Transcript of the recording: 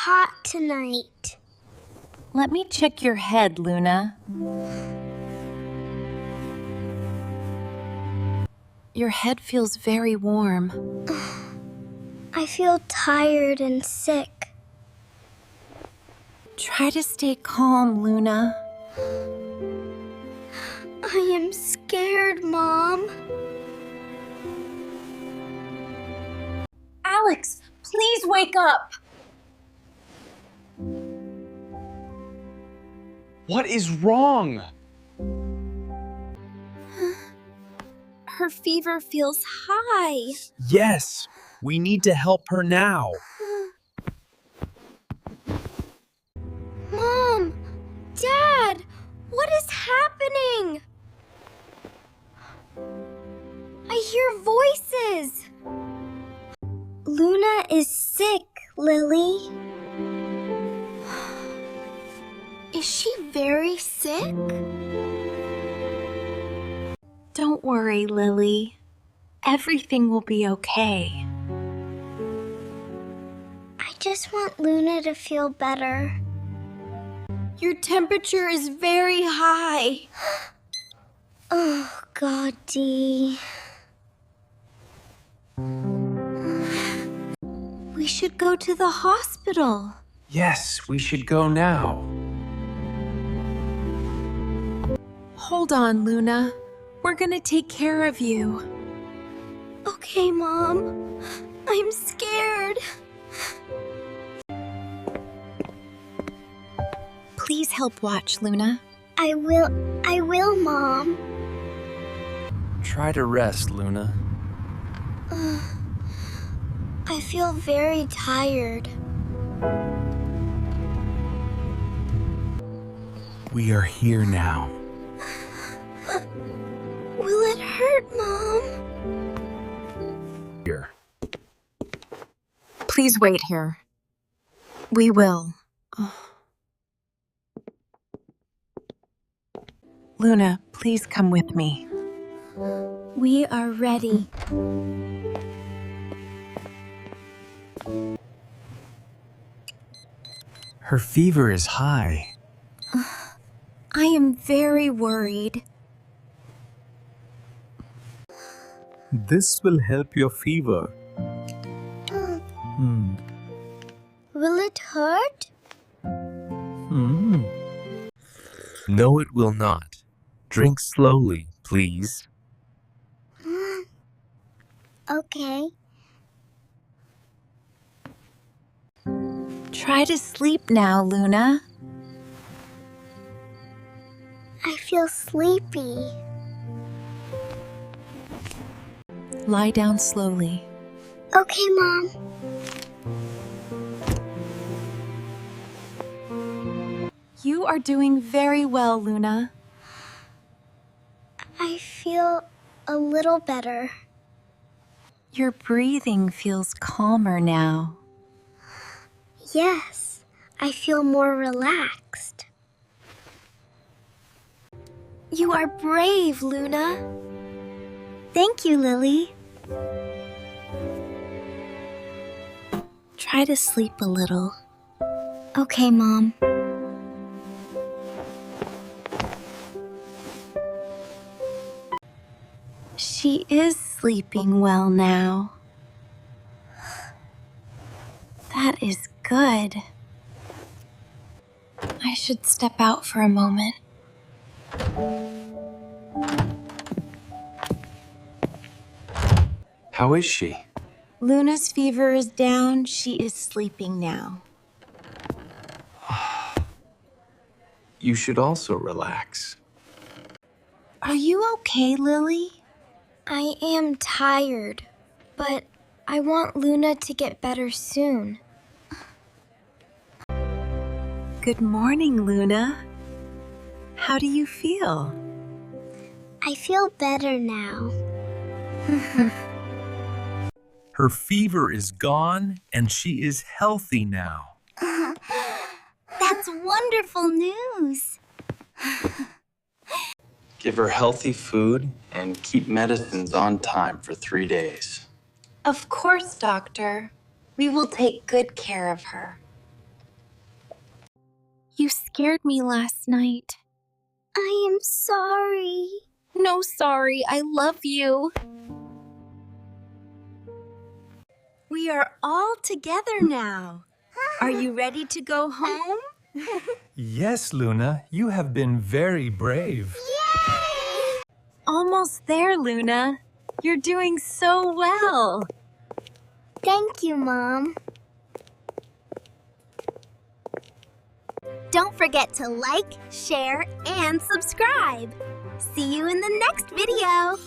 hot tonight. Let me check your head, Luna. Your head feels very warm. I feel tired and sick. Try to stay calm, Luna. I am scared, Mom. Alex, please wake up. What is wrong? Her fever feels high. Yes, we need to help her now. Mom! Dad! What is happening? I hear voices. Luna is sick, Lily. Is she very sick? Don't worry, Lily. Everything will be okay. I just want Luna to feel better. Your temperature is very high. Oh, God, Dee. We should go to the hospital. Yes, we should go now. Hold on, Luna. We're gonna take care of you. Okay, Mom. I'm scared. Please help watch, Luna. I will, Mom. Try to rest, Luna. I feel very tired. We are here now. Will it hurt, Mom? Here. Please wait here. We will. Luna, please come with me. We are ready. Her fever is high. I am very worried. This will help your fever. Will it hurt? No, it will not. Drink slowly, please. Okay. Try to sleep now, Luna. I feel sleepy. Lie down slowly. Okay, Mom. You are doing very well, Luna. I feel a little better. Your breathing feels calmer now. Yes, I feel more relaxed. You are brave, Luna. Thank you, Lily. Try to sleep a little. Okay, Mom. She is sleeping well now. That is good. I should step out for a moment. How is she? Luna's fever is down. She is sleeping now. You should also relax. Are you okay, Lily? I am tired, but I want Luna to get better soon. Good morning, Luna. How do you feel? I feel better now. Her fever is gone and she is healthy now. That's wonderful news. Give her healthy food and keep medicines on time for 3 days. Of course, Doctor. We will take good care of her. You scared me last night. I am sorry. No, sorry. I love you. We are all together now. Are you ready to go home? Yes, Luna, you have been very brave. Almost there, Luna. You're doing so well. Thank you, Mom. Don't forget to like, share, and subscribe. See you in the next video.